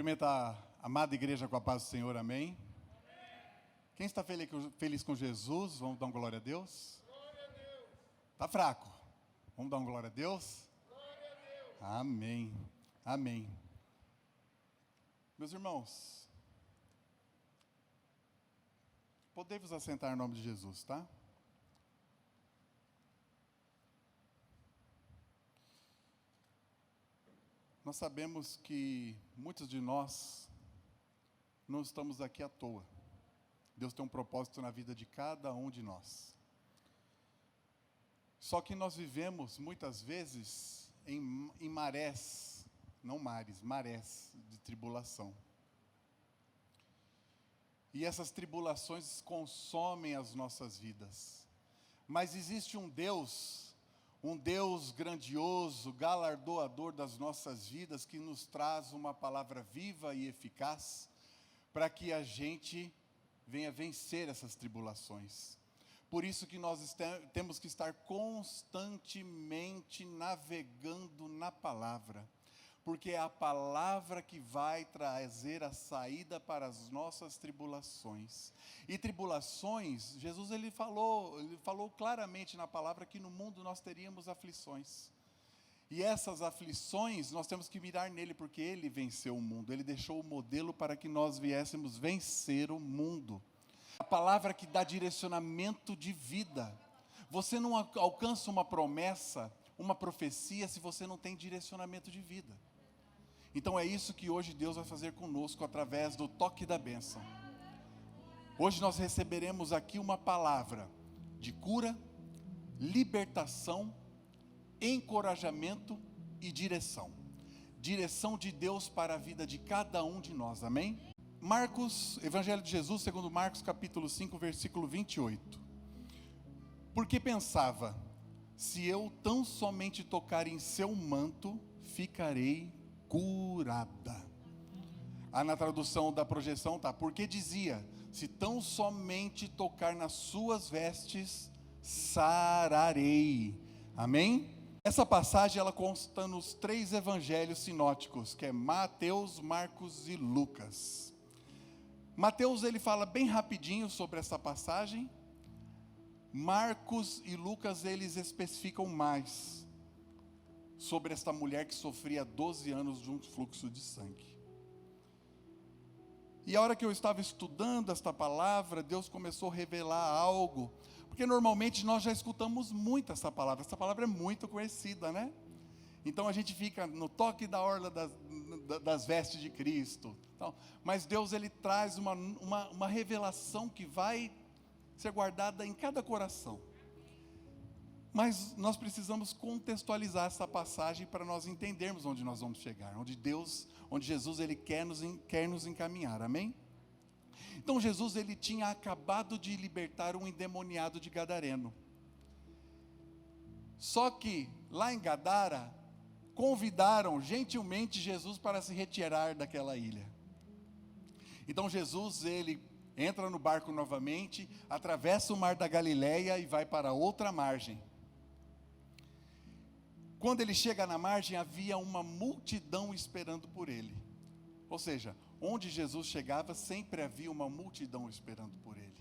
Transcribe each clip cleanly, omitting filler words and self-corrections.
Cumprimentar a amada igreja com a paz do Senhor, amém? Quem está feliz com Jesus, vamos dar uma glória a Deus? Glória a Deus. Está fraco? Vamos dar uma glória a Deus? Glória a Deus. Amém, amém. Meus irmãos, podemos assentar em nome de Jesus, tá? Nós sabemos que muitos de nós não estamos aqui à toa. Deus tem um propósito na vida de cada um de nós. Só que nós vivemos muitas vezes em marés, não mares, marés de tribulação. E essas tribulações consomem as nossas vidas. Mas existe um Deus grandioso, galardoador das nossas vidas, que nos traz uma palavra viva e eficaz, para que a gente venha vencer essas tribulações. Por isso que nós temos que estar constantemente navegando na palavra, porque é a palavra que vai trazer a saída para as nossas tribulações. E tribulações, Jesus ele falou claramente na palavra que no mundo nós teríamos aflições. E essas aflições nós temos que mirar nele, porque ele venceu o mundo, ele deixou o modelo para que nós viéssemos vencer o mundo. A palavra que dá direcionamento de vida. Você não alcança uma promessa, uma profecia, se você não tem direcionamento de vida. Então é isso que hoje Deus vai fazer conosco através do toque da bênção. Hoje nós receberemos aqui uma palavra de cura, libertação, encorajamento e direção. Direção de Deus para a vida de cada um de nós, amém? Evangelho de Jesus, segundo Marcos, capítulo 5, versículo 28. Porque pensava, se eu tão somente tocar em seu manto, ficarei curada. Na tradução da projeção está, porque dizia, se tão somente tocar nas suas vestes, sararei. Amém? Essa passagem ela consta nos 3 evangelhos sinóticos, que é Mateus, Marcos e Lucas. Mateus ele fala bem rapidinho sobre essa passagem. Marcos e Lucas eles especificam mais sobre esta mulher que sofria 12 anos de um fluxo de sangue. E a hora que eu estava estudando esta palavra, Deus começou a revelar algo, porque normalmente nós já escutamos muito essa palavra é muito conhecida, né? Então a gente fica no toque da orla das vestes de Cristo. Então, mas Deus ele traz uma revelação que vai ser guardada em cada coração. Mas nós precisamos contextualizar essa passagem para nós entendermos onde nós vamos chegar, onde Jesus ele quer nos encaminhar, amém? Então Jesus ele tinha acabado de libertar um endemoniado de Gadareno. Só que lá em Gadara convidaram gentilmente Jesus para se retirar daquela ilha. Então Jesus ele entra no barco novamente, atravessa o mar da Galileia e vai para outra margem. Quando ele chega na margem, havia uma multidão esperando por ele. Ou seja, onde Jesus chegava, sempre havia uma multidão esperando por ele.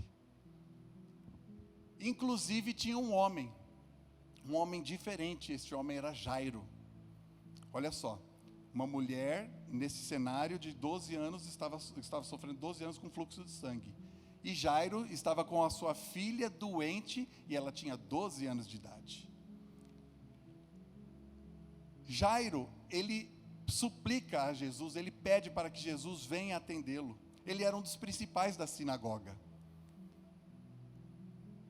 Inclusive tinha um homem diferente, este homem era Jairo. Olha só, uma mulher nesse cenário de 12 anos, estava sofrendo 12 anos com fluxo de sangue. E Jairo estava com a sua filha doente e ela tinha 12 anos de idade. Jairo, ele suplica a Jesus, ele pede para que Jesus venha atendê-lo. Ele era um dos principais da sinagoga.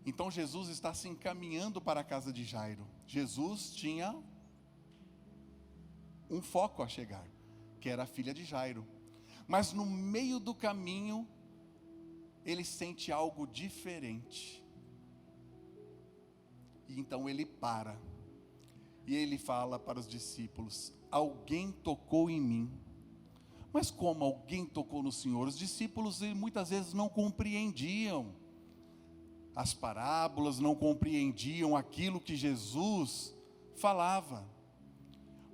Então Jesus está se encaminhando para a casa de Jairo. Jesus tinha um foco a chegar, que era a filha de Jairo. Mas no meio do caminho, ele sente algo diferente. E então ele para. E ele fala para os discípulos, alguém tocou em mim. Mas como alguém tocou no Senhor? Os discípulos muitas vezes não compreendiam as parábolas, não compreendiam aquilo que Jesus falava.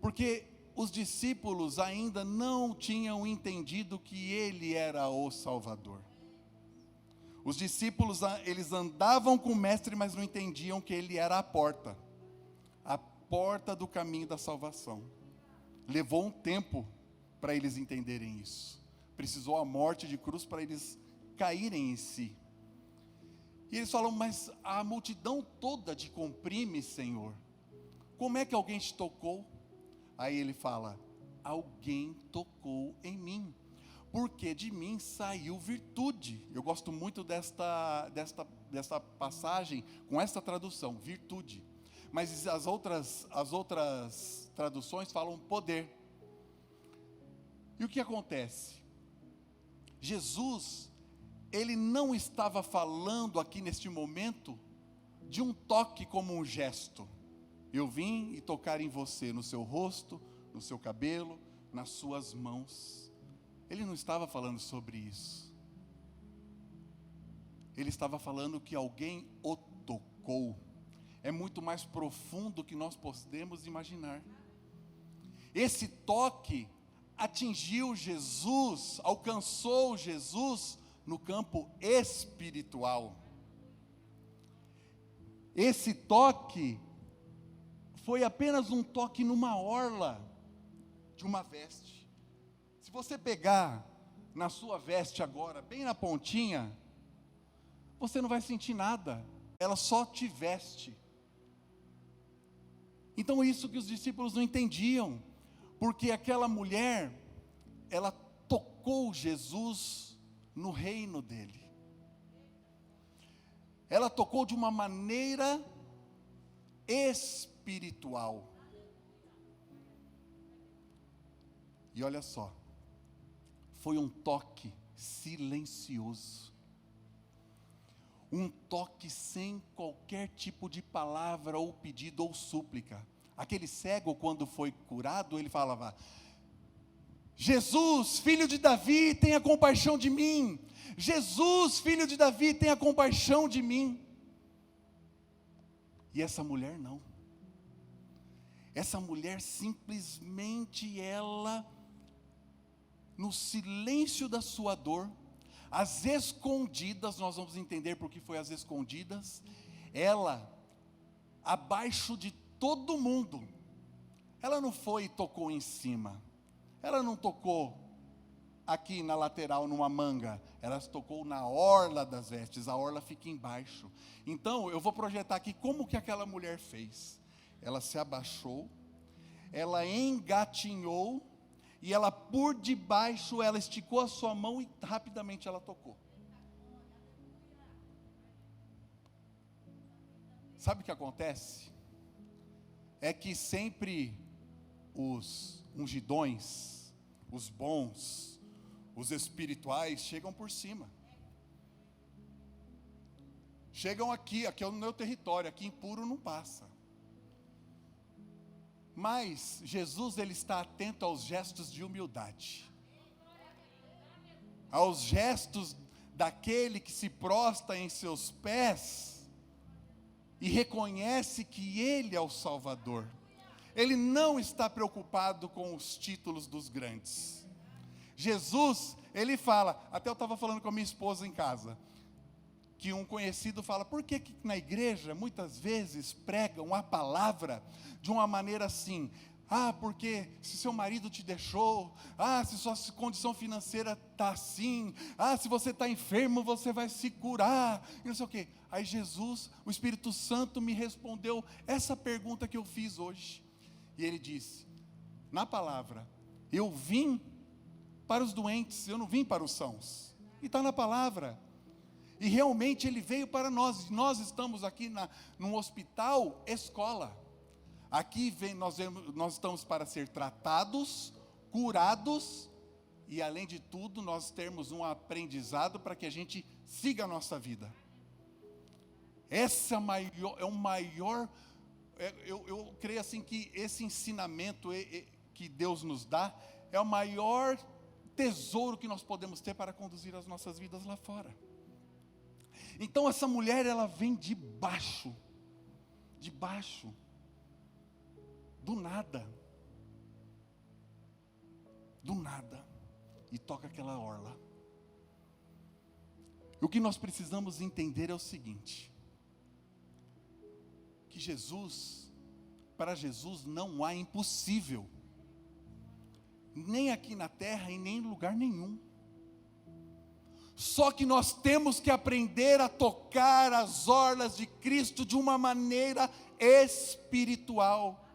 Porque os discípulos ainda não tinham entendido que ele era o Salvador. Os discípulos, eles andavam com o mestre, mas não entendiam que ele era a porta do caminho da salvação. Levou um tempo para eles entenderem isso. Precisou a morte de cruz para eles caírem em si. E eles falam, mas a multidão toda te comprime, Senhor. Como é que alguém te tocou? Aí ele fala, alguém tocou em mim, porque de mim saiu virtude. Eu gosto muito desta passagem, com esta tradução, virtude. Mas as outras traduções falam poder. E o que acontece? Jesus, ele não estava falando aqui neste momento de um toque como um gesto. Eu vim e tocar em você, no seu rosto, no seu cabelo, nas suas mãos. Ele não estava falando sobre isso. Ele estava falando que alguém o tocou. É muito mais profundo do que nós podemos imaginar. Esse toque atingiu Jesus, alcançou Jesus no campo espiritual. Esse toque foi apenas um toque numa orla de uma veste. Se você pegar na sua veste agora, bem na pontinha, você não vai sentir nada, ela só te veste. Então isso que os discípulos não entendiam, porque aquela mulher, ela tocou Jesus no reino dele. Ela tocou de uma maneira espiritual. E olha só, foi um toque silencioso. Um toque sem qualquer tipo de palavra ou pedido ou súplica. Aquele cego, quando foi curado, ele falava, Jesus, filho de Davi, tenha compaixão de mim. Jesus, filho de Davi, tenha compaixão de mim. E essa mulher não. Essa mulher simplesmente ela, no silêncio da sua dor, às escondidas, nós vamos entender por que foi às escondidas, ela, abaixo de todo mundo, ela não foi e tocou em cima, ela não tocou aqui na lateral, numa manga, ela tocou na orla das vestes, a orla fica embaixo. Então, eu vou projetar aqui como que aquela mulher fez. Ela se abaixou, ela engatinhou, e ela por debaixo, ela esticou a sua mão e rapidamente ela tocou. Sabe o que acontece? É que sempre os ungidões, os bons, os espirituais chegam por cima. Chegam aqui é o meu território, aqui impuro não passa. Mas Jesus, ele está atento aos gestos de humildade, aos gestos daquele que se prostra em seus pés e reconhece que ele é o Salvador. Ele não está preocupado com os títulos dos grandes. Jesus, ele fala, até eu estava falando com a minha esposa em casa, que um conhecido fala, por que na igreja muitas vezes pregam a palavra de uma maneira assim, porque se seu marido te deixou, se sua condição financeira está assim, se você está enfermo, você vai se curar, e não sei o quê. Aí Jesus, o Espírito Santo me respondeu essa pergunta que eu fiz hoje, e ele disse, na palavra, eu vim para os doentes, eu não vim para os sãos, e está na palavra. E realmente ele veio para nós. Nós estamos aqui num hospital escola. Aqui nós estamos para ser tratados, curados, e além de tudo, nós termos um aprendizado para que a gente siga a nossa vida. Esse é o maior, eu creio assim que esse ensinamento que Deus nos dá, é o maior tesouro que nós podemos ter para conduzir as nossas vidas lá fora. Então essa mulher, ela vem de baixo, do nada. do nada, e toca aquela orla. O que nós precisamos entender é o seguinte: que para Jesus não há impossível, nem aqui na terra e nem em lugar nenhum. Só que nós temos que aprender a tocar as orlas de Cristo de uma maneira espiritual,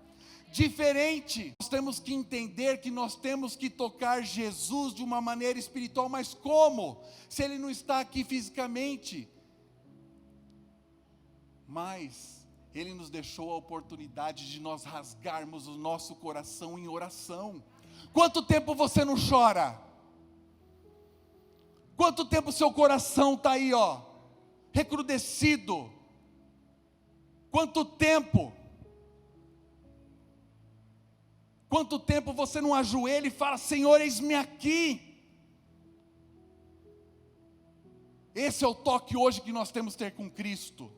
diferente. Nós temos que entender que nós temos que tocar Jesus de uma maneira espiritual, mas como? Se Ele não está aqui fisicamente. Mas Ele nos deixou a oportunidade de nós rasgarmos o nosso coração em oração. Quanto tempo você não chora? Quanto tempo seu coração está aí, recrudescido? Quanto tempo? Quanto tempo você não ajoelha e fala: Senhor, eis-me aqui? Esse é o toque hoje que nós temos que ter com Cristo.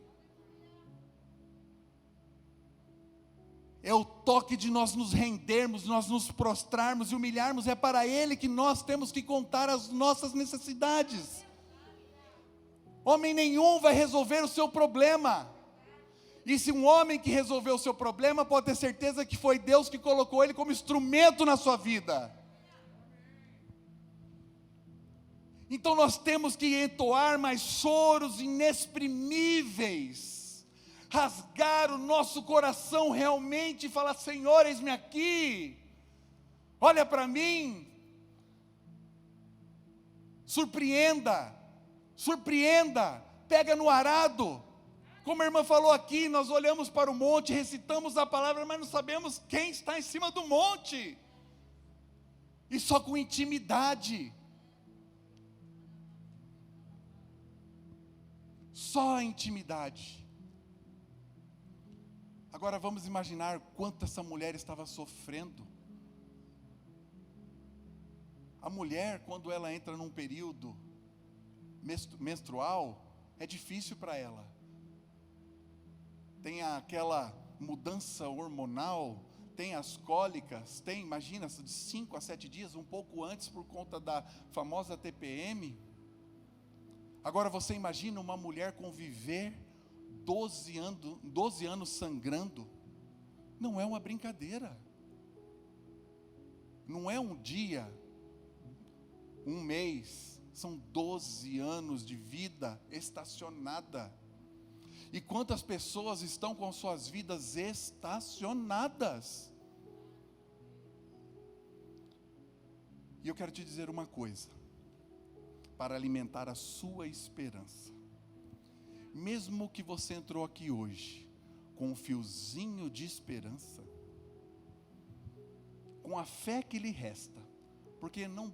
É o toque de nós nos rendermos, nós nos prostrarmos e humilharmos. É para Ele que nós temos que contar as nossas necessidades. Homem nenhum vai resolver o seu problema. E se um homem que resolveu o seu problema, pode ter certeza que foi Deus que colocou ele como instrumento na sua vida. Então nós temos que entoar mais choros inexprimíveis, rasgar o nosso coração realmente e falar: Senhor, eis-me aqui, olha para mim, surpreenda, pega no arado. Como a irmã falou aqui, nós olhamos para o monte, recitamos a palavra, mas não sabemos quem está em cima do monte, e só com intimidade, só a intimidade. Agora vamos imaginar quanto essa mulher estava sofrendo. A mulher, quando ela entra num período menstrual, é difícil para ela. Tem aquela mudança hormonal, tem as cólicas, imagina, de 5 a 7 dias, um pouco antes por conta da famosa TPM. Agora você imagina uma mulher conviver 12 anos sangrando. Não é uma brincadeira. Não é um dia, um mês, são 12 anos de vida estacionada. E quantas pessoas estão com suas vidas estacionadas? E eu quero te dizer uma coisa, para alimentar a sua esperança. Mesmo que você entrou aqui hoje com um fiozinho de esperança, com a fé que lhe resta, porque não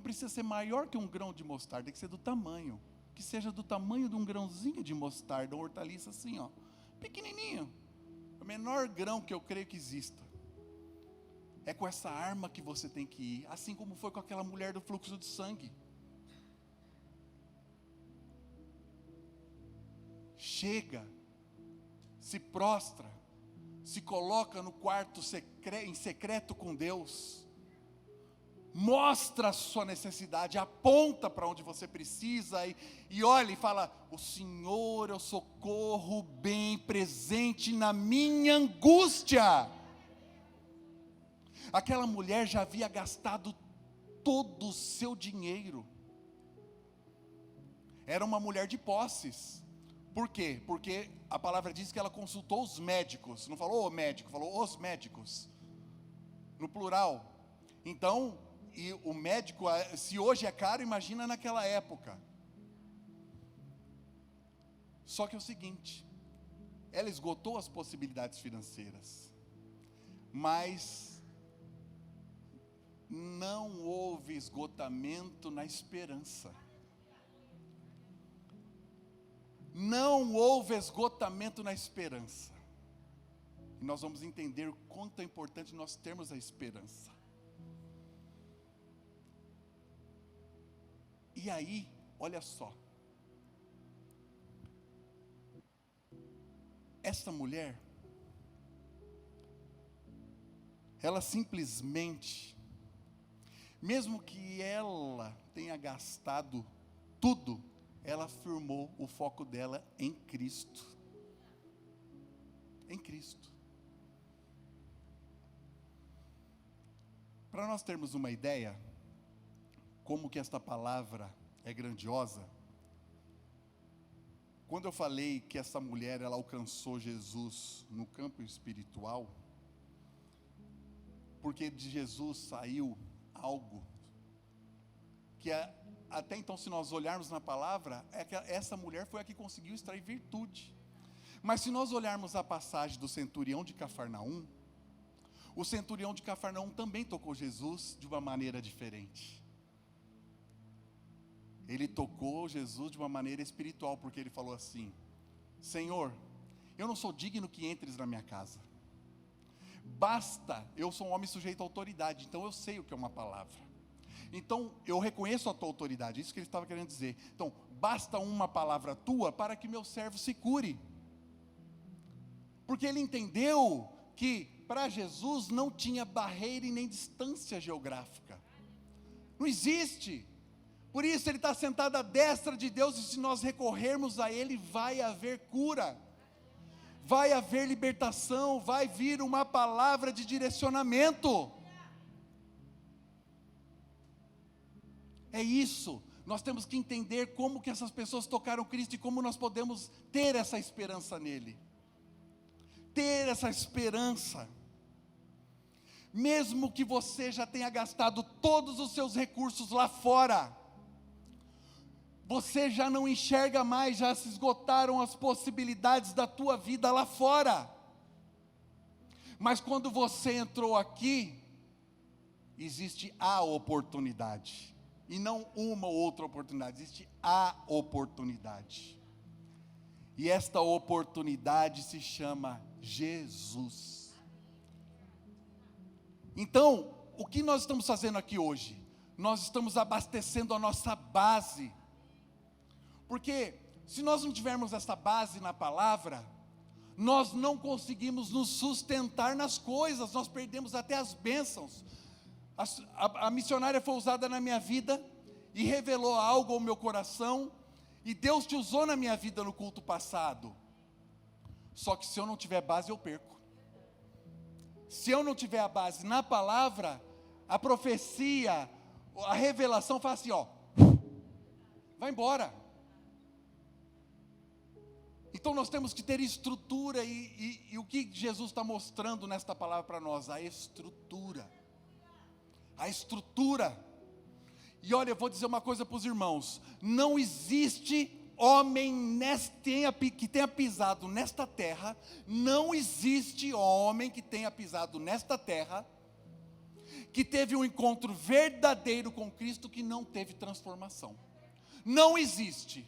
precisa ser maior que um grão de mostarda, tem que ser do tamanho, que seja do tamanho de um grãozinho de mostarda, uma hortaliça assim, pequenininho, o menor grão que eu creio que exista. É com essa arma que você tem que ir, assim como foi com aquela mulher do fluxo de sangue. Chega, se prostra, se coloca no quarto em secreto com Deus, mostra a sua necessidade, aponta para onde você precisa e olha e fala: o Senhor é o socorro bem presente na minha angústia. Aquela mulher já havia gastado todo o seu dinheiro, era uma mulher de posses. Por quê? Porque a palavra diz que ela consultou os médicos, não falou o médico, falou os médicos, no plural. Então, e o médico, se hoje é caro, imagina naquela época. Só que é o seguinte, ela esgotou as possibilidades financeiras, mas não houve esgotamento na esperança. Não houve esgotamento na esperança. E nós vamos entender o quanto é importante nós termos a esperança. E aí, olha só. Essa mulher, ela simplesmente, mesmo que ela tenha gastado tudo, ela firmou o foco dela em Cristo. Em Cristo. Para nós termos uma ideia, como que esta palavra é grandiosa, quando eu falei que essa mulher, ela alcançou Jesus no campo espiritual, porque de Jesus saiu algo, que até então, se nós olharmos na palavra, é que essa mulher foi a que conseguiu extrair virtude. Mas se nós olharmos a passagem do centurião de Cafarnaum, o centurião de Cafarnaum também tocou Jesus de uma maneira diferente. Ele tocou Jesus de uma maneira espiritual, porque ele falou assim: Senhor, eu não sou digno que entres na minha casa. Basta, eu sou um homem sujeito à autoridade, então eu sei o que é uma palavra. Então, eu reconheço a tua autoridade, isso que ele estava querendo dizer. Então, basta uma palavra tua para que meu servo se cure. Porque ele entendeu que para Jesus não tinha barreira e nem distância geográfica. Não existe. Por isso ele está sentado à destra de Deus, e se nós recorrermos a Ele, vai haver cura, vai haver libertação, vai vir uma palavra de direcionamento. É isso, nós temos que entender como que essas pessoas tocaram Cristo e como nós podemos ter essa esperança nele. Ter essa esperança. Mesmo que você já tenha gastado todos os seus recursos lá fora, você já não enxerga mais, já se esgotaram as possibilidades da tua vida lá fora. Mas quando você entrou aqui, existe a oportunidade. E não uma ou outra oportunidade, existe a oportunidade. E esta oportunidade se chama Jesus. Então, o que nós estamos fazendo aqui hoje? Nós estamos abastecendo a nossa base. Porque se nós não tivermos essa base na palavra, nós não conseguimos nos sustentar nas coisas, nós perdemos até as bênçãos. A missionária foi usada na minha vida e revelou algo ao meu coração, e Deus te usou na minha vida no culto passado. Só que se eu não tiver base, eu perco. Se eu não tiver a base na palavra, a profecia, a revelação faz assim, ó, vai embora. Então nós temos que ter estrutura, e o que Jesus está mostrando nesta palavra para nós? A estrutura. A estrutura. E olha, eu vou dizer uma coisa para os irmãos: não existe homem que tenha pisado nesta terra, não existe homem que tenha pisado nesta terra, que teve um encontro verdadeiro com Cristo, que não teve transformação. Não existe.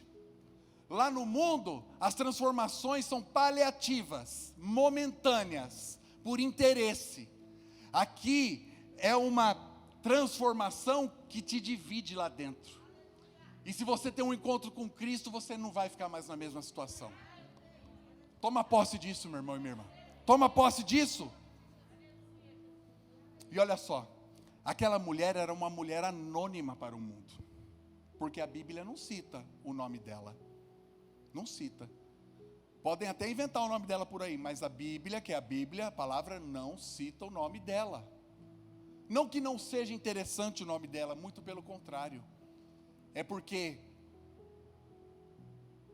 Lá no mundo, as transformações são paliativas, momentâneas, por interesse. Aqui é uma transformação que te divide lá dentro. E se você tem um encontro com Cristo, você não vai ficar mais na mesma situação. Toma posse disso, meu irmão e minha irmã. Toma posse disso. E olha só, aquela mulher era uma mulher anônima para o mundo, porque a Bíblia não cita o nome dela. Não cita. Podem até inventar o nome dela por aí, mas a Bíblia, que é a Bíblia, a palavra não cita o nome dela. Não que não seja interessante o nome dela, muito pelo contrário. É porque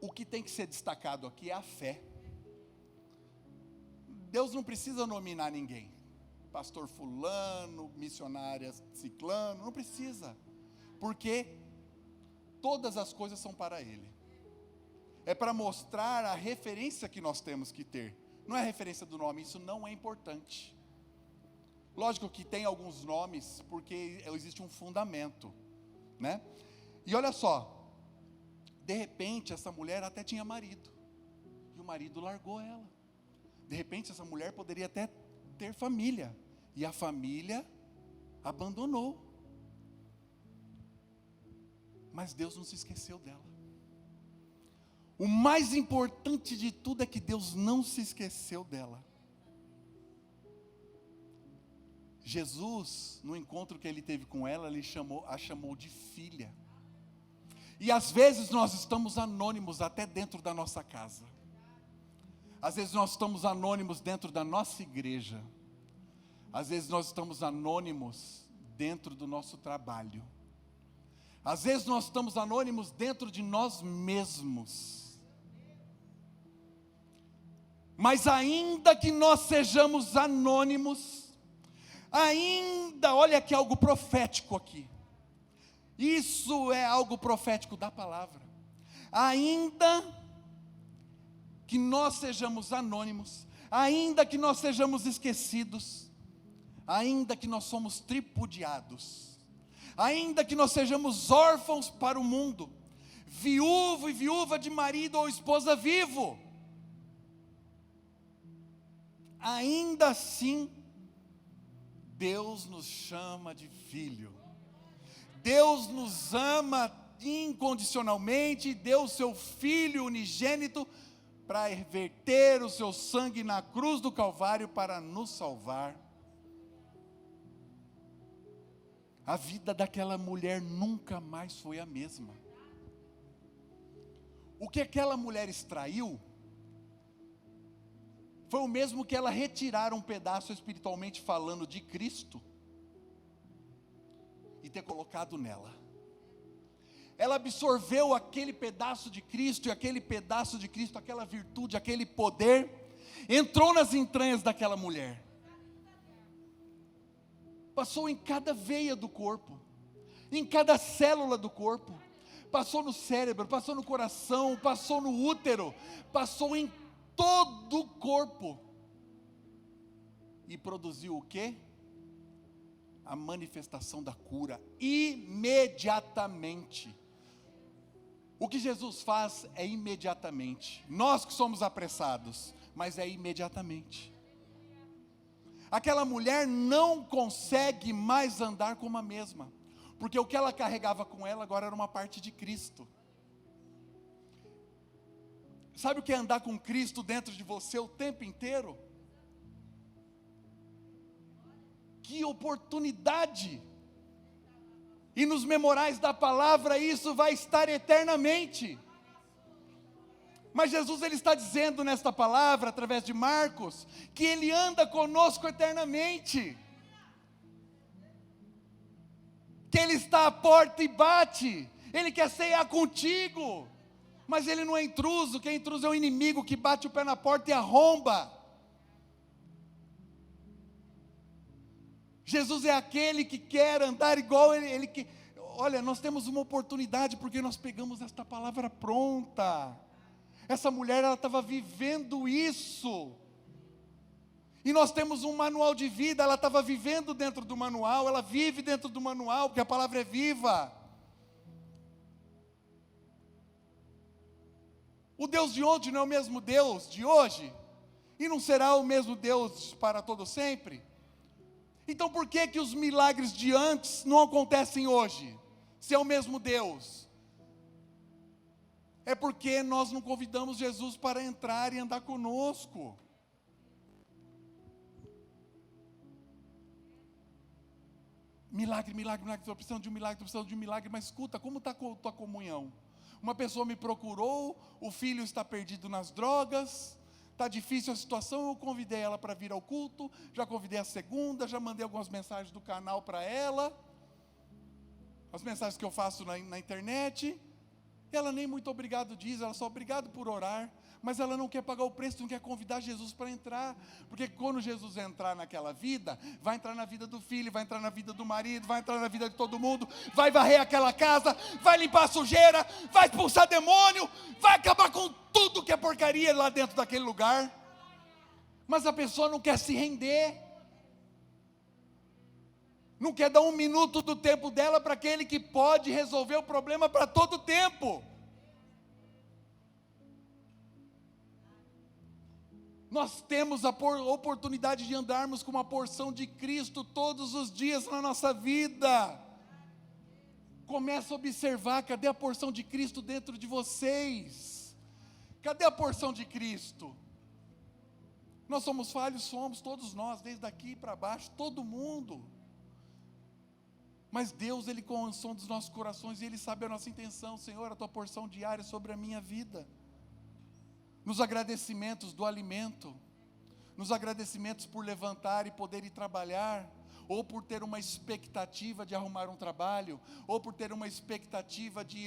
o que tem que ser destacado aqui é a fé. Deus não precisa nominar ninguém. Pastor fulano, missionária ciclano, não precisa. Porque todas as coisas são para Ele. É para mostrar a referência que nós temos que ter. Não é a referência do nome, isso não é importante. Lógico que tem alguns nomes, porque existe um fundamento, né? E olha só, de repente essa mulher até tinha marido, e o marido largou ela. De repente essa mulher poderia até ter família, e a família abandonou. Mas Deus não se esqueceu dela. O mais importante de tudo é que Deus não se esqueceu dela. Jesus, no encontro que ele teve com ela, a chamou de filha. E às vezes nós estamos anônimos até dentro da nossa casa. Às vezes nós estamos anônimos dentro da nossa igreja. Às vezes nós estamos anônimos dentro do nosso trabalho. Às vezes nós estamos anônimos dentro de nós mesmos. Mas ainda que nós sejamos anônimos, ainda, olha que algo profético aqui. Isso é algo profético da palavra. Ainda que nós sejamos anônimos, ainda que nós sejamos esquecidos, ainda que nós somos tripudiados, ainda que nós sejamos órfãos para o mundo, viúvo e viúva de marido ou esposa vivo, ainda assim, Deus nos chama de filho. Deus nos ama incondicionalmente e deu o seu Filho unigênito para verter o seu sangue na cruz do Calvário para nos salvar. A vida daquela mulher nunca mais foi a mesma. O que aquela mulher extraiu foi o mesmo que ela retirar um pedaço espiritualmente falando de Cristo e ter colocado nela. Ela absorveu aquele pedaço de Cristo, e aquele pedaço de Cristo, aquela virtude, aquele poder, entrou nas entranhas daquela mulher, passou em cada veia do corpo, em cada célula do corpo, passou no cérebro, passou no coração, passou no útero, passou em todo o corpo, e produziu o quê? A manifestação da cura, imediatamente. O que Jesus faz é imediatamente. Nós que somos apressados, mas é imediatamente. Aquela mulher não consegue mais andar como a mesma, porque o que ela carregava com ela agora era uma parte de Cristo. Sabe o que é andar com Cristo dentro de você o tempo inteiro? Que oportunidade! E nos memorais da palavra isso vai estar eternamente. Mas Jesus ele está dizendo nesta palavra, através de Marcos, que Ele anda conosco eternamente. Que Ele está à porta e bate. Ele quer ceiar contigo. Mas Ele não é intruso, quem é intruso é o inimigo que bate o pé na porta e arromba. Jesus é aquele que quer andar igual ele que... Olha, nós temos uma oportunidade porque nós pegamos esta palavra pronta. Essa mulher, ela estava vivendo isso. E nós temos um manual de vida, ela estava vivendo dentro do manual, ela vive dentro do manual, porque a palavra é viva. O Deus de ontem não é o mesmo Deus de hoje, e não será o mesmo Deus para todo sempre. Então por que que os milagres de antes não acontecem hoje, se é o mesmo Deus? É porque nós não convidamos Jesus para entrar e andar conosco. Milagre, milagre, milagre, estou precisando de um milagre, estou precisando de um milagre, mas escuta, como está a tua comunhão? Uma pessoa me procurou, o filho está perdido nas drogas, está difícil a situação, eu convidei ela para vir ao culto, já convidei a segunda, já mandei algumas mensagens do canal para ela, as mensagens que eu faço na internet, ela nem muito obrigado diz, ela só obrigado por orar, mas ela não quer pagar o preço, não quer convidar Jesus para entrar, porque quando Jesus entrar naquela vida, vai entrar na vida do filho, vai entrar na vida do marido, vai entrar na vida de todo mundo, vai varrer aquela casa, vai limpar a sujeira, vai expulsar demônio, vai acabar com tudo que é porcaria lá dentro daquele lugar, mas a pessoa não quer se render, não quer dar um minuto do tempo dela para aquele que pode resolver o problema para todo o tempo. Nós temos a oportunidade de andarmos com uma porção de Cristo todos os dias na nossa vida. Começa a observar, cadê a porção de Cristo dentro de vocês? Cadê a porção de Cristo? Nós somos falhos, somos todos nós, desde aqui para baixo, todo mundo. Mas Deus, Ele conhece o som dos nossos corações e Ele sabe a nossa intenção. Senhor, a Tua porção diária sobre a minha vida. Nos agradecimentos do alimento, nos agradecimentos por levantar e poder ir trabalhar, ou por ter uma expectativa de arrumar um trabalho, ou por ter uma expectativa de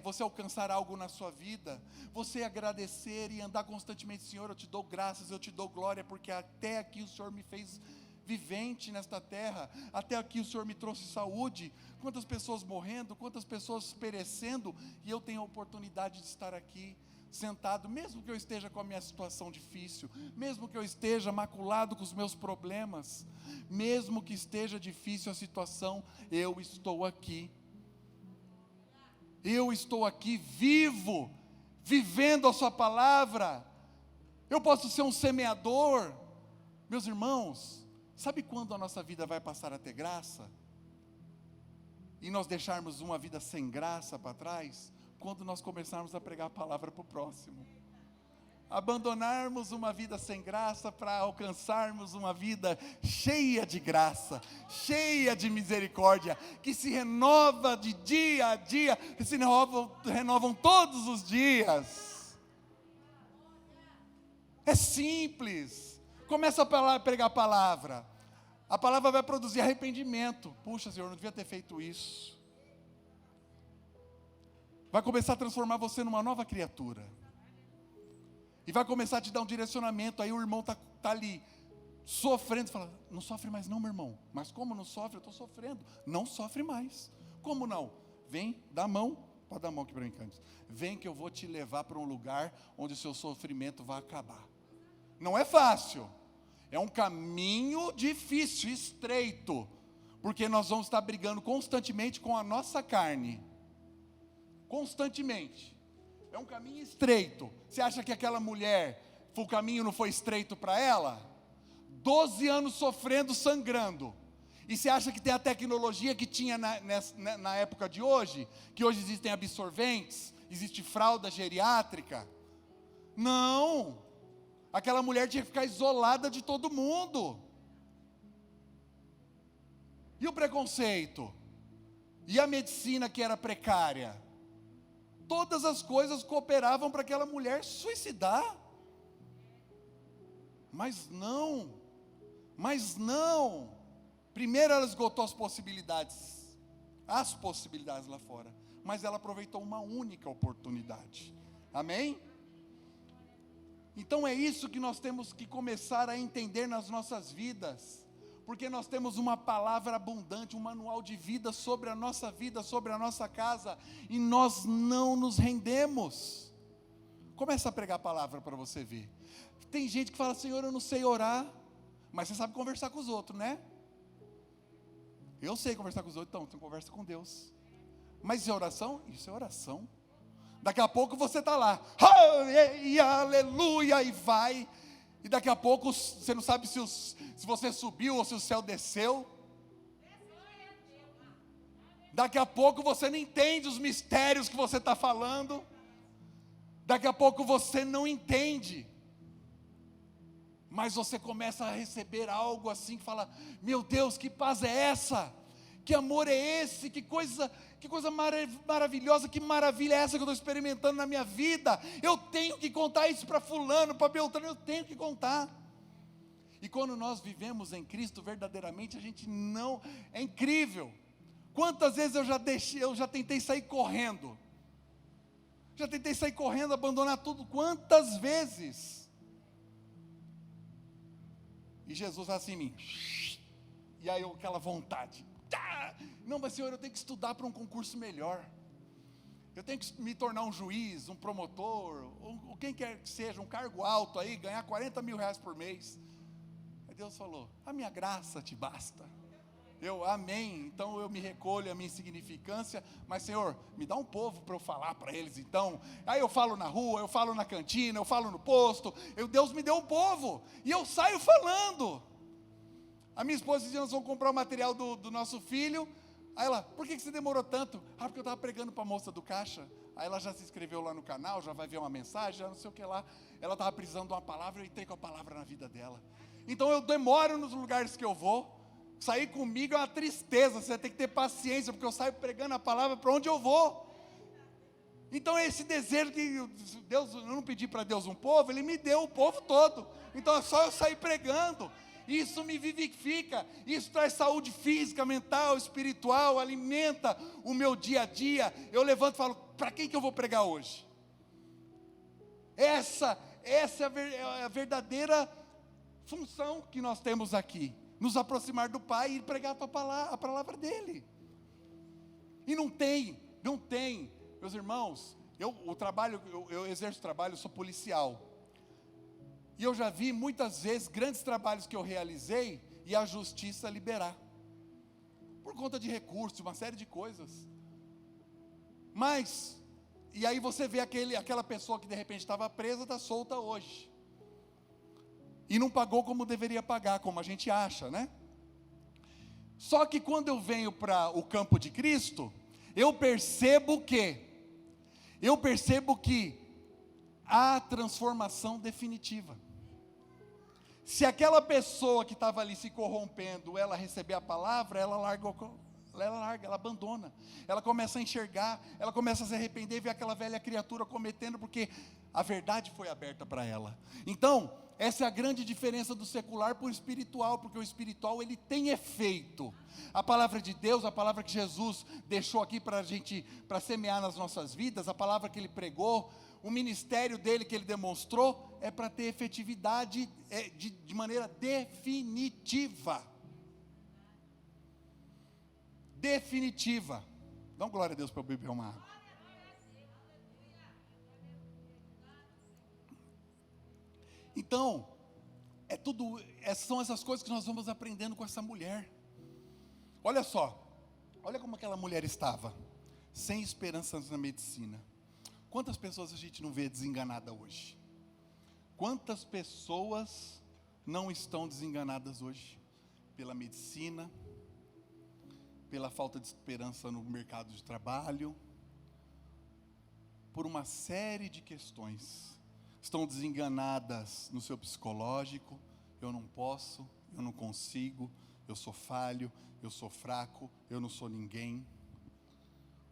você alcançar algo na sua vida, você agradecer e andar constantemente, Senhor, eu te dou graças, eu te dou glória, porque até aqui o Senhor me fez vivente nesta terra, até aqui o Senhor me trouxe saúde, quantas pessoas morrendo, quantas pessoas perecendo, e eu tenho a oportunidade de estar aqui, sentado, mesmo que eu esteja com a minha situação difícil, mesmo que eu esteja maculado com os meus problemas, mesmo que esteja difícil a situação, eu estou aqui vivo, vivendo a sua palavra. Eu posso ser um semeador. Meus irmãos, sabe quando a nossa vida vai passar a ter graça? E nós deixarmos uma vida sem graça para trás? Quando nós começarmos a pregar a palavra para o próximo, abandonarmos uma vida sem graça para alcançarmos uma vida cheia de graça, cheia de misericórdia, que se renova de dia a dia, que se renovam todos os dias. É simples. Começa a pregar a palavra vai produzir arrependimento. Puxa, Senhor, eu não devia ter feito isso. Vai começar a transformar você numa nova criatura. E vai começar a te dar um direcionamento. Aí o irmão está ali, sofrendo. Você fala, não sofre mais não, meu irmão. Mas como não sofre? Eu estou sofrendo. Não sofre mais. Como não? Vem, dá a mão. Pode dar a mão aqui para mim, Cândido. Vem que eu vou te levar para um lugar onde o seu sofrimento vai acabar. Não é fácil. É um caminho difícil, estreito. Porque nós vamos estar brigando constantemente com a nossa carne. Constantemente. É um caminho estreito. Você acha que aquela mulher, o caminho não foi estreito para ela? 12 anos sofrendo, sangrando. E você acha que tem a tecnologia que tinha na época de hoje? Que hoje existem absorventes, existe fralda geriátrica? Não. Aquela mulher tinha que ficar isolada de todo mundo. E o preconceito? E a medicina que era precária? Todas as coisas cooperavam para aquela mulher suicidar. Mas não. Primeiro ela esgotou as possibilidades lá fora. Mas ela aproveitou uma única oportunidade. Amém? Então é isso que nós temos que começar a entender nas nossas vidas. Porque nós temos uma palavra abundante, um manual de vida sobre a nossa vida, sobre a nossa casa, e nós não nos rendemos. Começa a pregar a palavra para você ver. Tem gente que fala, Senhor, eu não sei orar, mas você sabe conversar com os outros, né? Eu sei conversar com os outros, então conversa com Deus. Mas isso é oração? Isso é oração. Daqui a pouco você está lá, aleluia, e vai. E daqui a pouco você não sabe se você subiu ou se o céu desceu. Daqui a pouco você não entende os mistérios que você está falando. Daqui a pouco você não entende. Mas você começa a receber algo assim que fala, meu Deus, que paz é essa? Que amor é esse? Que coisa maravilhosa, que maravilha é essa que eu estou experimentando na minha vida? Eu tenho que contar isso para fulano, para Beltrano, eu tenho que contar. E quando nós vivemos em Cristo verdadeiramente, a gente não, é incrível. Quantas vezes eu já tentei sair correndo, abandonar tudo, quantas vezes? E Jesus assim em mim, e aí aquela vontade, não, mas Senhor, eu tenho que estudar para um concurso melhor, eu tenho que me tornar um juiz, um promotor, ou quem quer que seja, um cargo alto aí, ganhar 40 mil reais por mês. Aí Deus falou, a minha graça te basta. Amém, então eu me recolho a minha insignificância, mas Senhor, me dá um povo para eu falar para eles então. Aí eu falo na rua, eu falo na cantina, eu falo no posto, Deus me deu um povo, e eu saio falando. A minha esposa disse, nós vamos comprar o material do nosso filho, Aí ela, por que você demorou tanto? Ah, porque eu estava pregando para a moça do caixa. Aí ela já se inscreveu lá no canal, já vai ver uma mensagem, já não sei o que lá. Ela estava precisando de uma palavra, eu entrei com a palavra na vida dela. Então eu demoro nos lugares que eu vou. Sair comigo é uma tristeza, você tem que ter paciência, porque eu saio pregando a palavra para onde eu vou. Então é esse desejo que Deus, eu não pedi para Deus um povo, Ele me deu o povo todo. Então é só eu sair pregando. Isso me vivifica, isso traz saúde física, mental, espiritual, alimenta o meu dia a dia. Eu levanto e falo, para quem que eu vou pregar hoje? Essa é a verdadeira função que nós temos aqui. Nos aproximar do Pai e pregar a palavra dEle. E não tem, meus irmãos, eu exerço trabalho, eu sou policial. E eu já vi muitas vezes grandes trabalhos que eu realizei e a justiça liberar. Por conta de recursos, uma série de coisas. Mas, e aí você vê aquela pessoa que de repente estava presa, está solta hoje. E não pagou como deveria pagar, como a gente acha, né? Só que quando eu venho para o campo de Cristo, eu percebo que há transformação definitiva. Se aquela pessoa que estava ali se corrompendo, ela receber a palavra, ela larga, ela abandona, ela começa a enxergar, ela começa a se arrepender, ver aquela velha criatura cometendo, porque a verdade foi aberta para ela. Então, essa é a grande diferença do secular para o espiritual, porque o espiritual ele tem efeito. A palavra de Deus, a palavra que Jesus deixou aqui para a gente, para semear nas nossas vidas, a palavra que Ele pregou, o ministério dele que Ele demonstrou, é para ter efetividade de maneira definitiva. Definitiva. Dá uma glória a Deus para eu beber uma água. Então, são essas coisas que nós vamos aprendendo com essa mulher. Olha só, olha como aquela mulher estava, sem esperanças na medicina. Quantas pessoas a gente não vê desenganada hoje? Quantas pessoas não estão desenganadas hoje? Pela medicina, pela falta de esperança no mercado de trabalho, por uma série de questões. Estão desenganadas no seu psicológico, eu não posso, eu não consigo, eu sou falho, eu sou fraco, eu não sou ninguém.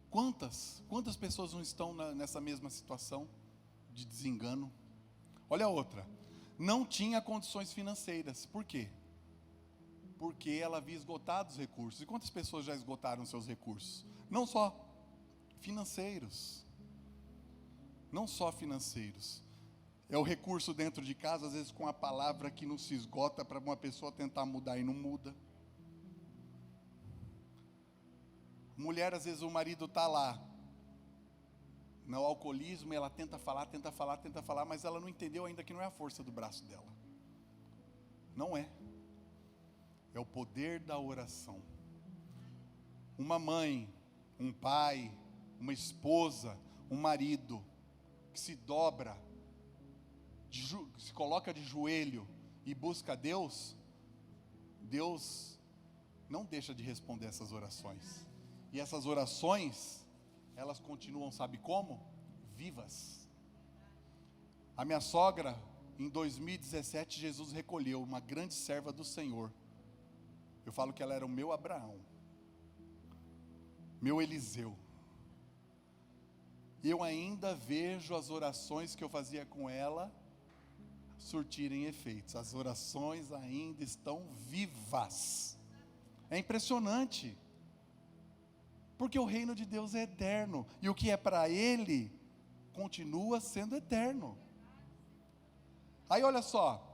Quantas pessoas não estão nessa mesma situação de desengano? Olha a outra, não tinha condições financeiras, por quê? Porque ela havia esgotado os recursos. E quantas pessoas já esgotaram seus recursos? Não só financeiros, é o recurso dentro de casa, às vezes com a palavra que não se esgota, para uma pessoa tentar mudar e não muda. Mulher, às vezes o marido está lá, no alcoolismo, e ela tenta falar, mas ela não entendeu ainda que não é a força do braço dela. Não é. É o poder da oração. Uma mãe, um pai, uma esposa, um marido, que se dobra, se coloca de joelho e busca a Deus, Deus não deixa de responder essas orações. E essas orações, elas continuam, sabe como? Vivas. A minha sogra, em 2017, Jesus recolheu uma grande serva do Senhor. Eu falo que ela era o meu Abraão, meu Eliseu. Eu ainda vejo as orações que eu fazia com ela surtirem efeitos. As orações ainda estão vivas. É impressionante. Porque o reino de Deus é eterno. E o que é para Ele, continua sendo eterno. Aí olha só.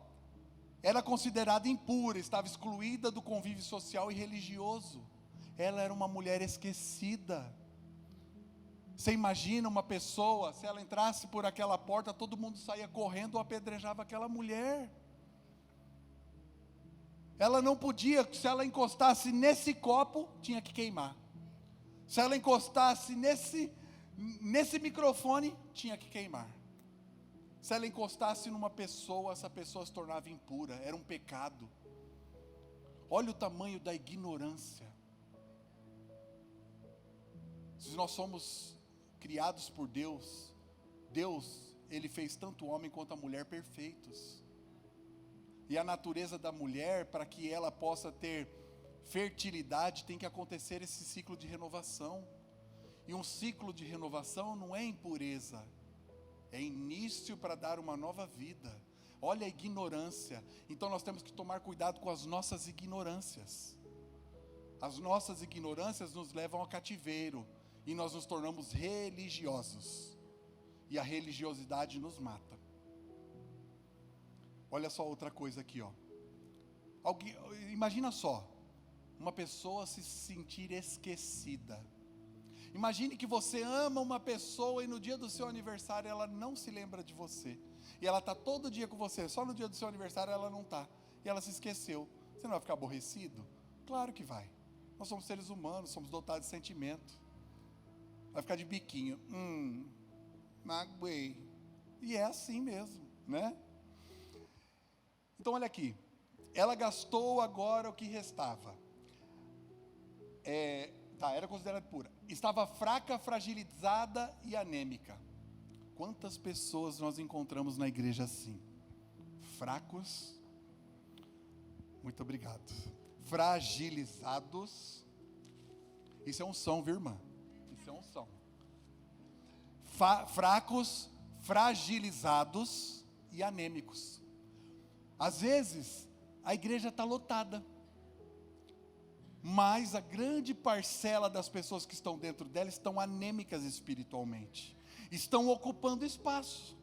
Era considerada impura, estava excluída do convívio social e religioso. Ela era uma mulher esquecida. Você imagina uma pessoa, se ela entrasse por aquela porta, todo mundo saía correndo ou apedrejava aquela mulher. Ela não podia, se ela encostasse nesse copo, tinha que queimar. Se ela encostasse nesse microfone, tinha que queimar. Se ela encostasse numa pessoa, essa pessoa se tornava impura, era um pecado. Olha o tamanho da ignorância. Se nós somos criados por Deus, Deus, Ele fez tanto o homem quanto a mulher perfeitos. E a natureza da mulher, para que ela possa ter fertilidade, tem que acontecer esse ciclo de renovação. E um ciclo de renovação não é impureza, é início para dar uma nova vida. Olha a ignorância. Então nós temos que tomar cuidado com as nossas ignorâncias. As nossas ignorâncias nos levam ao cativeiro e nós nos tornamos religiosos. E a religiosidade nos mata. Olha só outra coisa aqui, ó. Imagina só, uma pessoa se sentir esquecida. Imagine que você ama uma pessoa e no dia do seu aniversário ela não se lembra de você. E ela está todo dia com você, só no dia do seu aniversário ela não está. E ela se esqueceu. Você não vai ficar aborrecido? Claro que vai. Nós somos seres humanos, somos dotados de sentimento. Vai ficar de biquinho. Magoei. E é assim mesmo, né? Então olha aqui. Ela gastou agora o que restava. Era considerada pura. Estava fraca, fragilizada e anêmica. Quantas pessoas nós encontramos na igreja assim? Fracos. Muito obrigado. Fragilizados. Isso é unção, viu, irmã? Isso é unção. Fracos, fragilizados e anêmicos. Às vezes, a igreja está lotada. Mas a grande parcela das pessoas que estão dentro dela estão anêmicas espiritualmente. Estão ocupando espaço.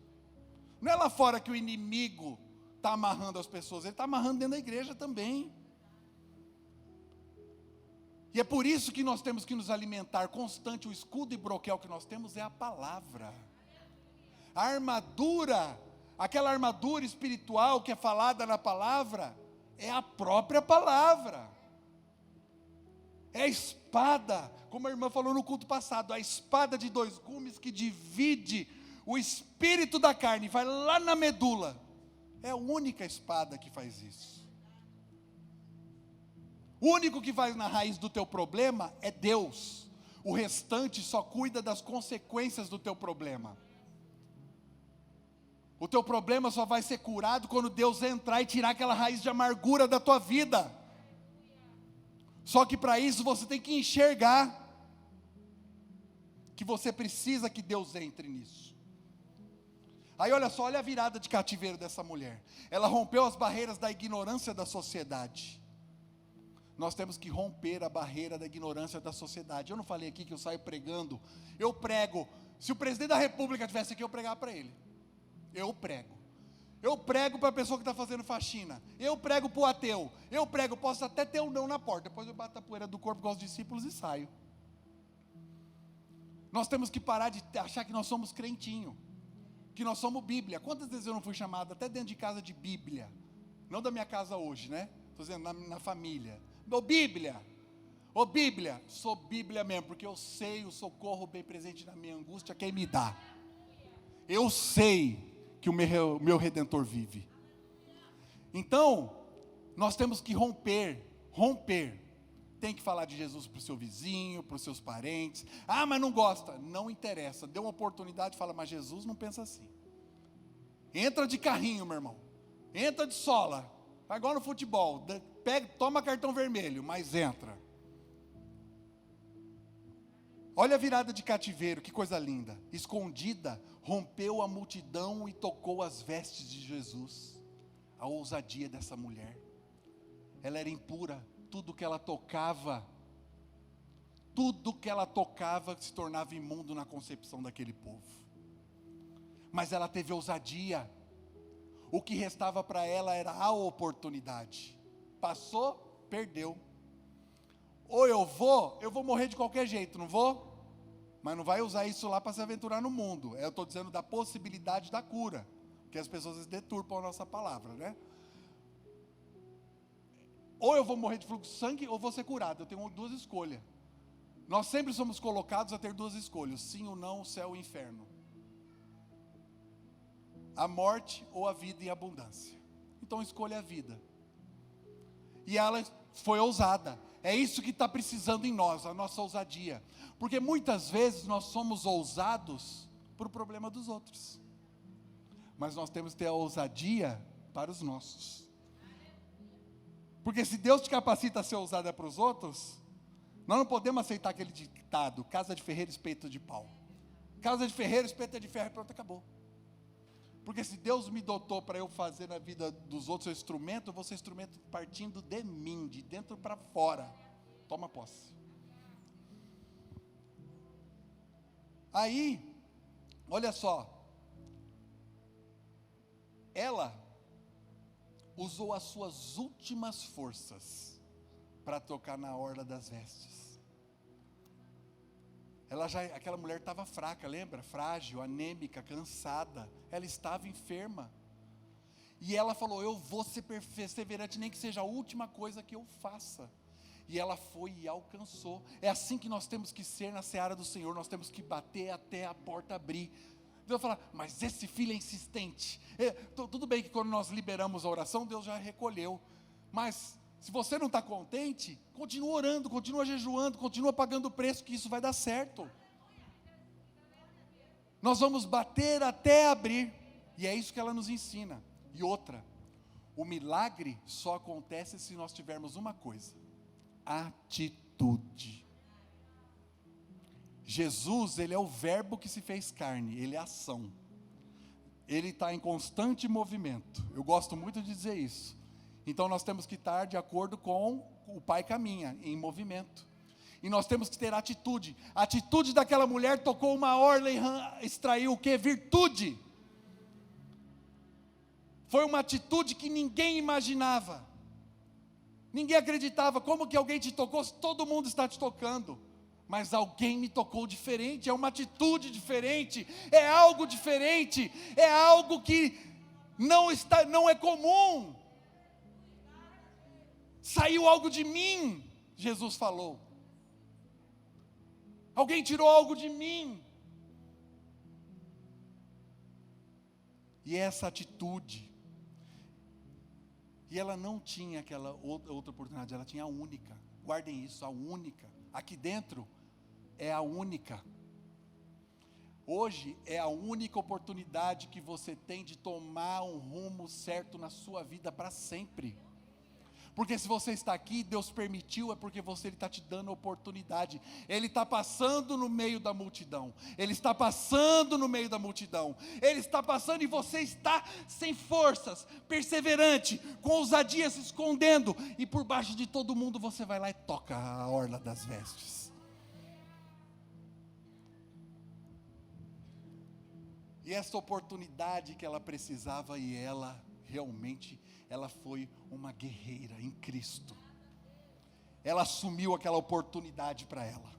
Não é lá fora que o inimigo está amarrando as pessoas, ele está amarrando dentro da igreja também. E é por isso que nós temos que nos alimentar constante. O escudo e broquel que nós temos é a palavra. A armadura, aquela armadura espiritual que é falada na palavra, é a própria palavra. É a espada, como a irmã falou no culto passado, a espada de 2 gumes que divide o espírito da carne, vai lá na medula. É a única espada que faz isso. O único que vai na raiz do teu problema é Deus. O restante só cuida das consequências do teu problema. O teu problema só vai ser curado quando Deus entrar e tirar aquela raiz de amargura da tua vida. Só que para isso você tem que enxergar que você precisa que Deus entre nisso. Aí olha só, olha a virada de cativeiro dessa mulher. Ela rompeu as barreiras da ignorância da sociedade. Nós temos que romper a barreira da ignorância da sociedade. Eu não falei aqui que eu saio pregando. Eu prego. Se o presidente da república estivesse aqui, eu pregava para ele. Eu prego. Eu prego para a pessoa que está fazendo faxina. Eu prego para o ateu. Eu prego, posso até ter um não na porta. Depois eu bato a poeira do corpo com os discípulos e saio. Nós temos que parar de achar que nós somos crentinho. Que nós somos Bíblia. Quantas vezes eu não fui chamado até dentro de casa de Bíblia? Não da minha casa hoje, né? Estou dizendo na família. Ô Bíblia. Ô Bíblia. Sou Bíblia mesmo, porque eu sei o socorro bem presente na minha angústia, quem me dá. Eu sei que o meu Redentor vive. Então, nós temos que romper. Tem que falar de Jesus para o seu vizinho, para os seus parentes. Ah, mas não gosta. Não interessa. Deu uma oportunidade e fala, mas Jesus não pensa assim. Entra de carrinho, meu irmão. Entra de sola. Vai igual no futebol. Toma cartão vermelho, mas entra. Olha a virada de cativeiro, que coisa linda. Escondida, rompeu a multidão e tocou as vestes de Jesus. A ousadia dessa mulher. Ela era impura. Tudo que ela tocava se tornava imundo na concepção daquele povo. Mas ela teve ousadia. O que restava para ela era a oportunidade. Passou, perdeu. Ou eu vou morrer de qualquer jeito, não vou? Mas não vai usar isso lá para se aventurar no mundo. Eu estou dizendo da possibilidade da cura. Porque as pessoas deturpam a nossa palavra, né? Ou eu vou morrer de fluxo de sangue, ou vou ser curado. Eu tenho 2 escolhas. Nós sempre somos colocados a ter 2 escolhas. Sim ou não, o céu ou o inferno. A morte ou a vida em abundância. Então escolha a vida. E ela foi ousada. É isso que está precisando em nós, a nossa ousadia. Porque muitas vezes nós somos ousados por problema dos outros. Mas nós temos que ter a ousadia para os nossos. Porque se Deus te capacita a ser ousada para os outros, nós não podemos aceitar aquele ditado: casa de ferreiro, espeto de pau. Casa de ferreiro, espeto de ferro, pronto, acabou. Porque se Deus me dotou para eu fazer na vida dos outros o instrumento, eu vou ser instrumento partindo de mim, de dentro para fora. Toma posse. Aí, olha só, ela usou as suas últimas forças para tocar na orla das vestes. Aquela mulher estava fraca, lembra? Frágil, anêmica, cansada. Ela estava enferma. E ela falou: eu vou ser perseverante, nem que seja a última coisa que eu faça. E ela foi e alcançou. É assim que nós temos que ser na seara do Senhor. Nós temos que bater até a porta abrir. Deus vai falar: mas esse filho é insistente. Tudo bem que quando nós liberamos a oração, Deus já recolheu. Mas se você não está contente, continua orando, continua jejuando, continua pagando o preço, que isso vai dar certo. Nós vamos bater até abrir. E é isso que ela nos ensina. E outra, o milagre só acontece se nós tivermos uma coisa: atitude. Jesus, ele é o verbo que se fez carne, ele é ação. Ele está em constante movimento. Eu gosto muito de dizer isso. Então nós temos que estar de acordo com o Pai caminha, em movimento. E nós temos que ter atitude. A atitude daquela mulher tocou uma orla e extraiu o que? Virtude. Foi uma atitude que ninguém imaginava. Ninguém acreditava. Como que alguém te tocou se todo mundo está te tocando? Mas alguém me tocou diferente. É uma atitude diferente. É algo diferente. É algo que não é comum. Saiu algo de mim, Jesus falou. Alguém tirou algo de mim. E essa atitude. E ela não tinha aquela outra oportunidade, ela tinha a única. Guardem isso, a única. Aqui dentro é a única. Hoje é a única oportunidade que você tem de tomar um rumo certo na sua vida para sempre. Porque se você está aqui, Deus permitiu, é porque Ele está te dando oportunidade. Ele está passando no meio da multidão. Ele está passando no meio da multidão. Ele está passando e você está sem forças, perseverante, com ousadia, se escondendo. E por baixo de todo mundo você vai lá e toca a orla das vestes. E essa oportunidade que ela precisava, e ela realmente, ela foi uma guerreira em Cristo. Ela assumiu aquela oportunidade para ela.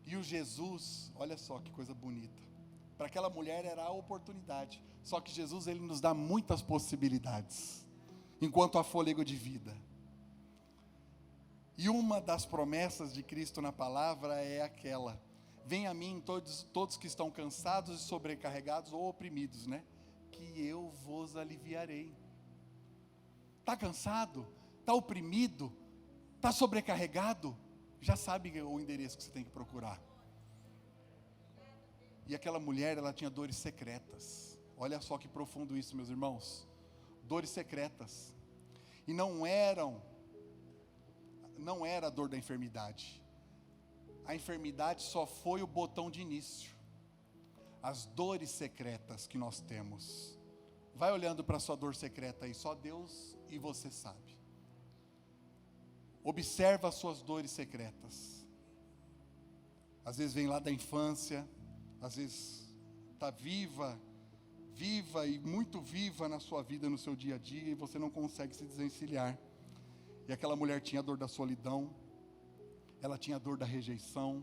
E o Jesus, olha só que coisa bonita. Para aquela mulher era a oportunidade. Só que Jesus, ele nos dá muitas possibilidades, enquanto há fôlego de vida. E uma das promessas de Cristo na palavra é aquela: venha a mim todos que estão cansados e sobrecarregados ou oprimidos, né? Que eu vos aliviarei. Está cansado? Está oprimido? Está sobrecarregado? Já sabe o endereço que você tem que procurar. E aquela mulher, ela tinha dores secretas. Olha só que profundo isso, meus irmãos. Dores secretas. E não era a dor da enfermidade. A enfermidade só foi o botão de início. As dores secretas que nós temos. Vai olhando para a sua dor secreta aí, só Deus e você sabe. Observa as suas dores secretas. Às vezes vem lá da infância, às vezes está viva e muito viva na sua vida, no seu dia a dia, e você não consegue se desencilhar. E aquela mulher tinha a dor da solidão, ela tinha a dor da rejeição,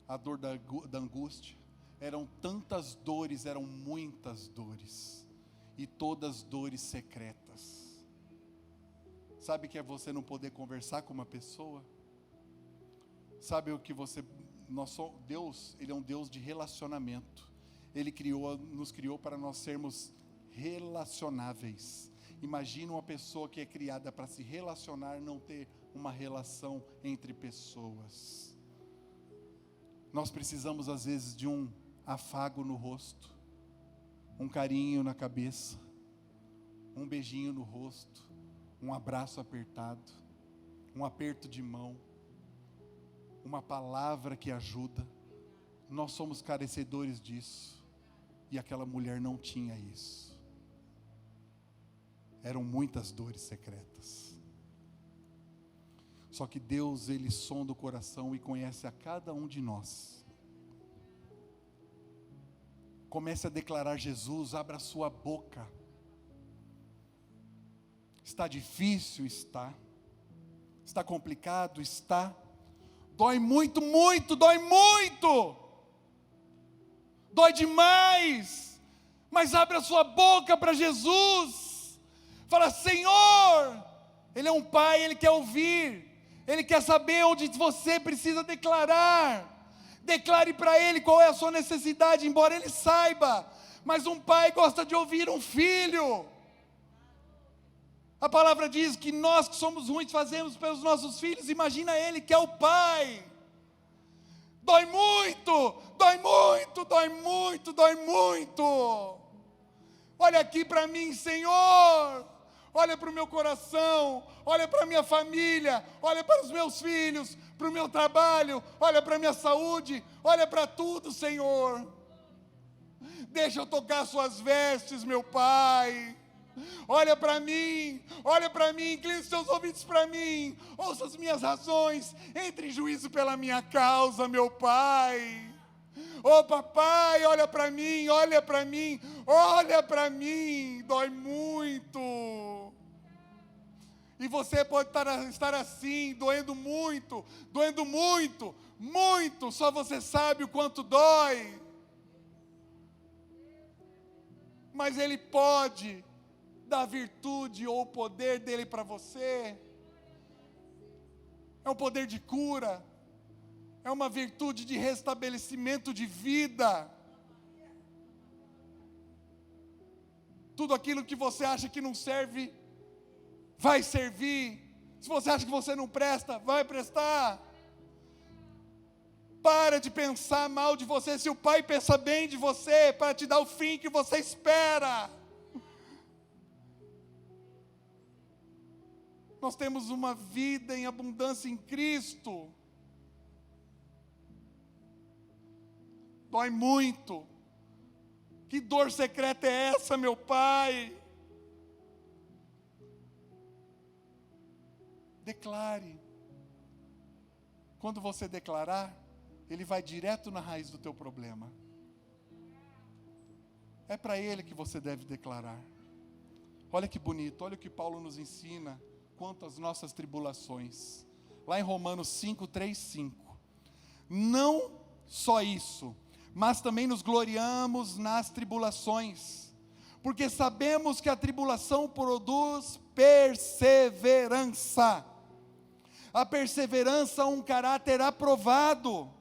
a dor da angústia. Eram tantas dores, eram muitas dores, e todas dores secretas. Sabe o que é você não poder conversar com uma pessoa? Sabe o que Deus, Ele é um Deus de relacionamento. Ele nos criou para nós sermos relacionáveis. Imagina uma pessoa que é criada para se relacionar, não ter uma relação entre pessoas. Nós precisamos às vezes de um afago no rosto, um carinho na cabeça, um beijinho no rosto, um abraço apertado, um aperto de mão, uma palavra que ajuda. Nós somos carecedores disso, e aquela mulher não tinha isso. Eram muitas dores secretas. Só que Deus, Ele sonda o coração e conhece a cada um de nós. Comece a declarar Jesus, abra a sua boca. Está difícil? Está. Está complicado? Está. Dói muito, muito, dói muito. Dói demais. Mas abre a sua boca para Jesus. Fala: Senhor. Ele é um pai, Ele quer ouvir. Ele quer saber onde você precisa declarar. Declare para Ele qual é a sua necessidade, embora Ele saiba. Mas um pai gosta de ouvir um filho. A palavra diz que nós que somos ruins fazemos pelos nossos filhos. Imagina Ele que é o pai. Dói muito, dói muito, dói muito, dói muito. Olha aqui para mim, Senhor. Olha para o meu coração, olha para a minha família, olha para os meus filhos, para o meu trabalho, olha para a minha saúde, olha para tudo, Senhor. Deixa eu tocar suas vestes, meu Pai. Olha para mim, incline os seus ouvidos para mim, ouça as minhas razões, entre em juízo pela minha causa, meu Pai. Ô papai, olha para mim, olha para mim, olha para mim, dói muito. E você pode estar assim, doendo muito, muito, só você sabe o quanto dói. Mas Ele pode dar virtude ou o poder dEle para você. É um poder de cura. É uma virtude de restabelecimento de vida. Tudo aquilo que você acha que não serve, vai servir. Se você acha que você não presta, vai prestar. Para de pensar mal de você. Se o Pai pensa bem de você, para te dar o fim que você espera. Nós temos uma vida em abundância em Cristo. Dói muito. Que dor secreta é essa, meu Pai? Declare. Quando você declarar, Ele vai direto na raiz do teu problema. É para Ele que você deve declarar. Olha que bonito, olha o que Paulo nos ensina quanto às nossas tribulações. Lá em Romanos 5, 3, 5. Não só isso, mas também nos gloriamos nas tribulações, porque sabemos que a tribulação produz perseverança. A perseverança é um caráter aprovado,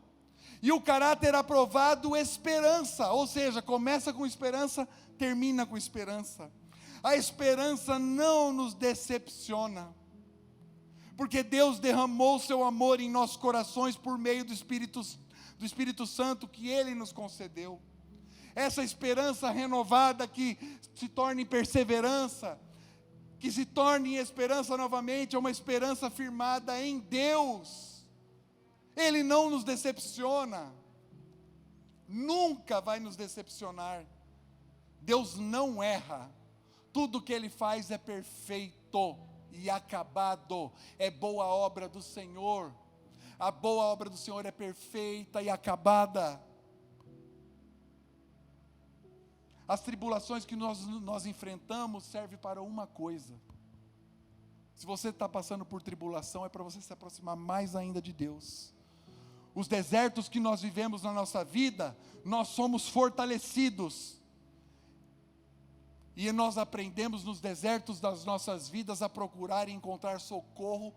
e o caráter aprovado, esperança, ou seja, começa com esperança, termina com esperança. A esperança não nos decepciona, porque Deus derramou o seu amor em nossos corações por meio do Espírito Santo que Ele nos concedeu. Essa esperança renovada que se torna em perseverança, que se torne em esperança novamente, é uma esperança firmada em Deus. Ele não nos decepciona, nunca vai nos decepcionar. Deus não erra, tudo que Ele faz é perfeito e acabado, é boa obra do Senhor. A boa obra do Senhor é perfeita e acabada. As tribulações que nós enfrentamos servem para uma coisa. Se você está passando por tribulação, é para você se aproximar mais ainda de Deus. Os desertos que nós vivemos na nossa vida, nós somos fortalecidos. E nós aprendemos nos desertos das nossas vidas a procurar e encontrar socorro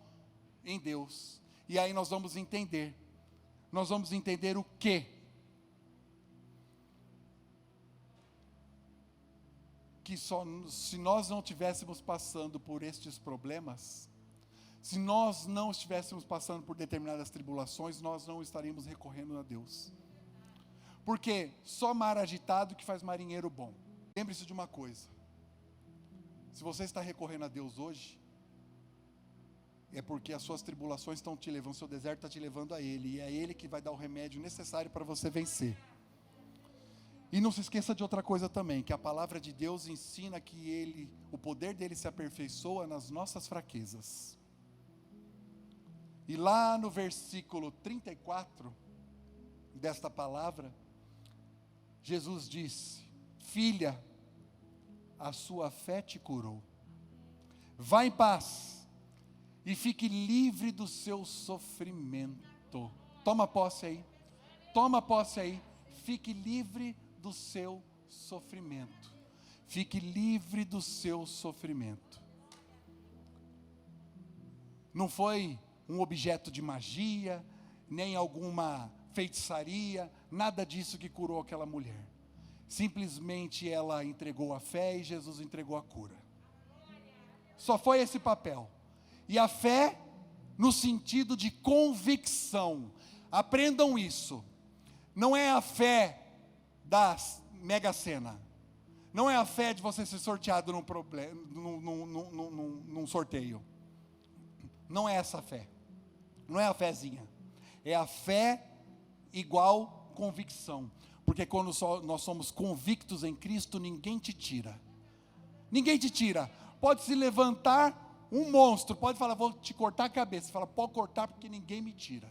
em Deus. E aí nós vamos entender o quê? que se nós não estivéssemos passando por estes problemas, se nós não estivéssemos passando por determinadas tribulações, nós não estaríamos recorrendo a Deus. Porque só mar agitado que faz marinheiro bom. Lembre-se de uma coisa: se você está recorrendo a Deus hoje, é porque as suas tribulações estão te levando, o seu deserto está te levando a Ele, e é Ele que vai dar o remédio necessário para você vencer. E não se esqueça de outra coisa também, que a palavra de Deus ensina que o poder dele se aperfeiçoa nas nossas fraquezas. E lá no versículo 34 desta palavra, Jesus disse: filha, a sua fé te curou. Vá em paz e fique livre do seu sofrimento. Toma posse aí. Toma posse aí. Fique livre do seu sofrimento. Fique livre do seu sofrimento. Não foi um objeto de magia, nem alguma feitiçaria, nada disso que curou aquela mulher. Simplesmente ela entregou a fé e Jesus entregou a cura. Só foi esse papel. E a fé no sentido de convicção. Aprendam isso. Não é a fé da Mega Sena. Não é a fé de você ser sorteado num sorteio. Não é essa fé. Não é a fezinha. É a fé igual convicção. Porque quando nós somos convictos em Cristo, ninguém te tira. Ninguém te tira. Pode se levantar um monstro, pode falar, vou te cortar a cabeça. Você fala, pode cortar porque ninguém me tira.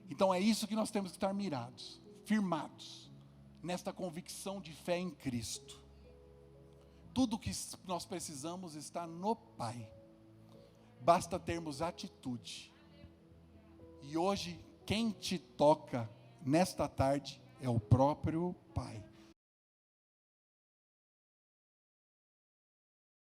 Então é isso que nós temos que estar mirados, firmados, nesta convicção de fé em Cristo. Tudo que nós precisamos está no Pai. Basta termos atitude. E hoje, quem te toca nesta tarde é o próprio Pai.